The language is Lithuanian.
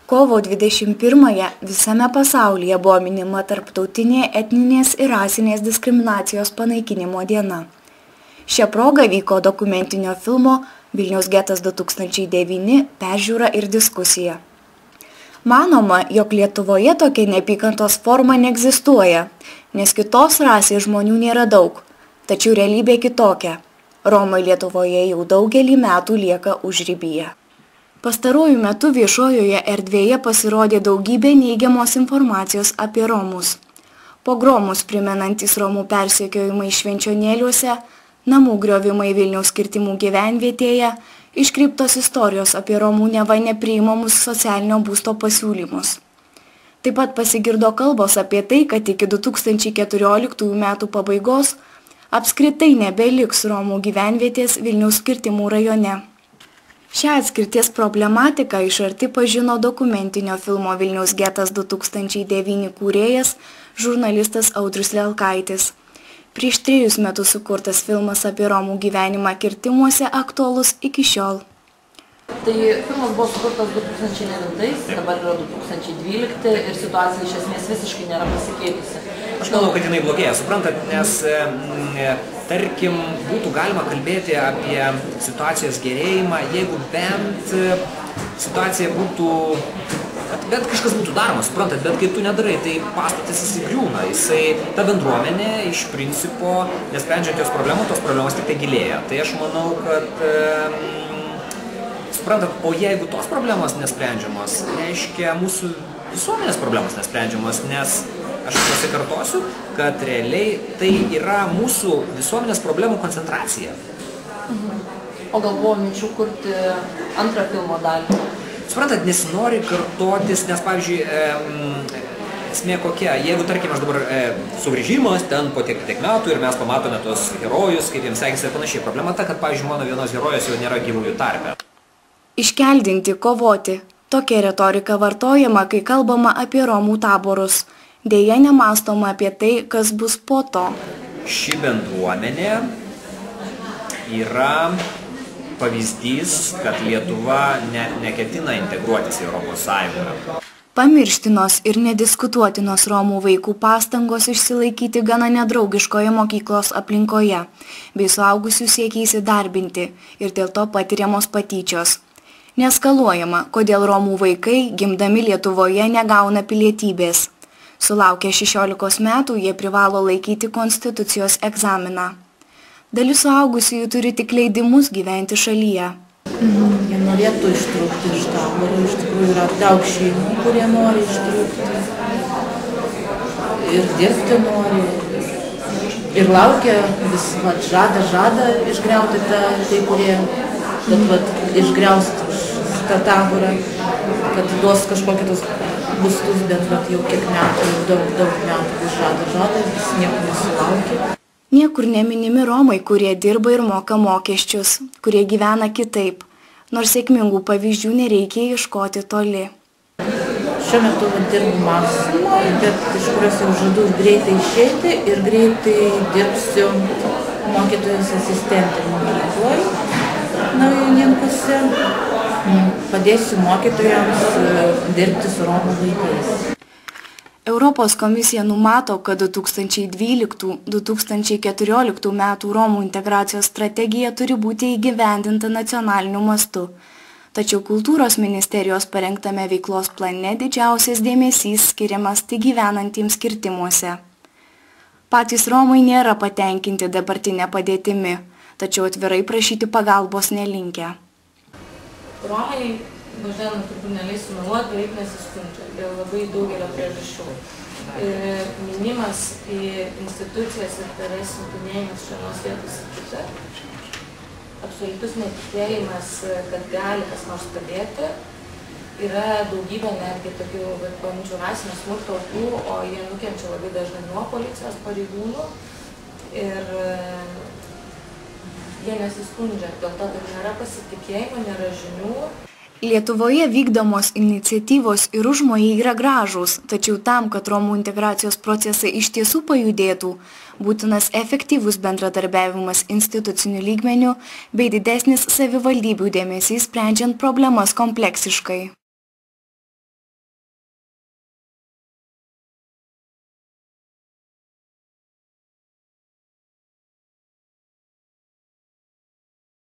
Kovo 21-ąją visame pasaulyje buvo minima tarptautinė etninės ir rasinės diskriminacijos panaikinimo diena. Šia proga vyko dokumentinio filmo Vilniaus getas 2009 peržiūra ir diskusija. Manoma, jog Lietuvoje tokia neapykantos forma neegzistuoja, nes kitos rasės žmonių nėra daug, tačiau realybė kitokia. Romai Lietuvoje jau daugelį metų lieka užribyje. Pastaruoju metu viešojoje erdvėje pasirodė daugybė neigiamos informacijos apie Romus. Pogromus primenantys Romų persekiojimai Švenčionėliuose, namų griovimai Vilniaus Kirtimų gyvenvietėje, iškreiptos istorijos apie Romų neva nepriimamus socialinio būsto pasiūlymus. Taip pat pasigirdo kalbos apie tai, kad iki 2014 metų pabaigos apskritai nebeliks Romų gyvenvietės Vilniaus Kirtimų rajone. Šią atskirties problematiką iš arti pažino dokumentinio filmo Vilniaus getas 2009 kūrėjas, žurnalistas Audrius Lelkaitis. Prieš 3 metus sukurtas filmas apie Romų gyvenimą Kirtimuose aktualus iki šiol. Tai filmas buvo sukurtas 2009, dabar yra 2012 ir situacija iš esmės visiškai nėra pasikeitusi. Aš manau, kad jinai blogėja, suprantat, nes tarkim būtų galima kalbėti apie situacijos gerėjimą, jeigu bent situacija būtų, bet kažkas būtų daroma, suprantat, bet kai tu nedarai, tai pastatas įsigriūna, ta bendruomenė iš principo, nesprendžiant jos problemos tik tai gilėja. Tai aš manau, kad suprantat, o jeigu tos problemos nesprendžiamos, reiškia mūsų visuomenės problemos nesprendžiamos, nes aš pasikartosiu, kad realiai tai yra mūsų visuomenės problemų koncentracija. O gal buvo minčių kurti antrą filmo dalį? Suprantat, nesinori kartotis, nes, pavyzdžiui, esmė kokia, jeigu, tarkim, aš dabar sugrįžimas ten po tiek metų ir mes pamatome tos herojus, kaip jiems sekėsi ir panašiai. Problema ta, kad, pavyzdžiui, mano vienos herojos jau nėra gyvųjų tarpe. Iškeldinti, kovoti. Tokia retorika vartojama, kai kalbama apie Romų taborus. Deja, nemąstoma apie tai, kas bus po to. Ši bendruomenė yra pavyzdys, kad Lietuva neketina integruotis į Europos Sąjungą. Pamirštinos ir nediskutuotinos Romų vaikų pastangos išsilaikyti gana nedraugiškoje mokyklos aplinkoje, bei suaugusių siekia įsidarbinti ir dėl to patiriamos patyčios. Neskaluojama, kodėl Romų vaikai, gimdami Lietuvoje, negauna pilietybės. Sulaukę 16 metų, jie privalo laikyti konstitucijos egzaminą. Dalis suaugusiųjų turi tik leidimus gyventi šalyje. Jie norėtų ištrūkti iš taboro, iš tikrųjų yra daug šeimų, kurie nori ištrūkti. Ir dirbti nori. Ir laukia, vis žada išgriauti tai, kurie išgriausti tą taborą, kad duos kažkokį tos būstus, bet jau kiek metų, daug metų vis žada, vis niekur nesulaukia. Niekur neminimi Romai, kurie dirba ir moka mokesčius, kurie gyvena kitaip, nors sėkmingų pavyzdžių nereikia ieškoti toli. Šiuo metu dirbu Maksimo, bet iš kurios jau žadu greitai išeiti ir greitai dirbsiu mokytojos asistentė mokykloje Naujininkuose. Padėsiu mokytojams dirbti su Romų vaikais. Europos komisija numato, kad 2012–2014 metų Romų integracijos strategija turi būti įgyvendinta nacionaliniu mastu. Tačiau kultūros ministerijos parengtame veiklos plane didžiausias dėmesys skiriamas tik gyvenantiems Kirtimuose. Patys Romai nėra patenkinti dabartinę padėtimi, tačiau atvirai prašyti pagalbos nelinkę. Romai, važiuojant turbūt neleisiu meluoti, beveik nesiskundžia dėl labai daugelio priežasčių. Minimas į institucijas ir tai yra siuntinėjimas vienos vietos į kitą. Absoliutus netikėjimas, kad gali kas nors padėti. Yra daugybė netgi tokių pamindžių rasinio smurto aukų, o jie nukenčia labai dažnai nuo policijos pareigūnų. Ir jie nesiskundžia, dėl to, kad nėra pasitikėjimo, nėra žinių. Lietuvoje vykdomos iniciatyvos ir užmojai yra gražūs, tačiau tam, kad Romų integracijos procesai iš tiesų pajudėtų, būtinas efektyvus bendradarbiavimas instituciniu lygmeniu bei didesnis savivaldybių dėmesys sprendžiant problemas kompleksiškai.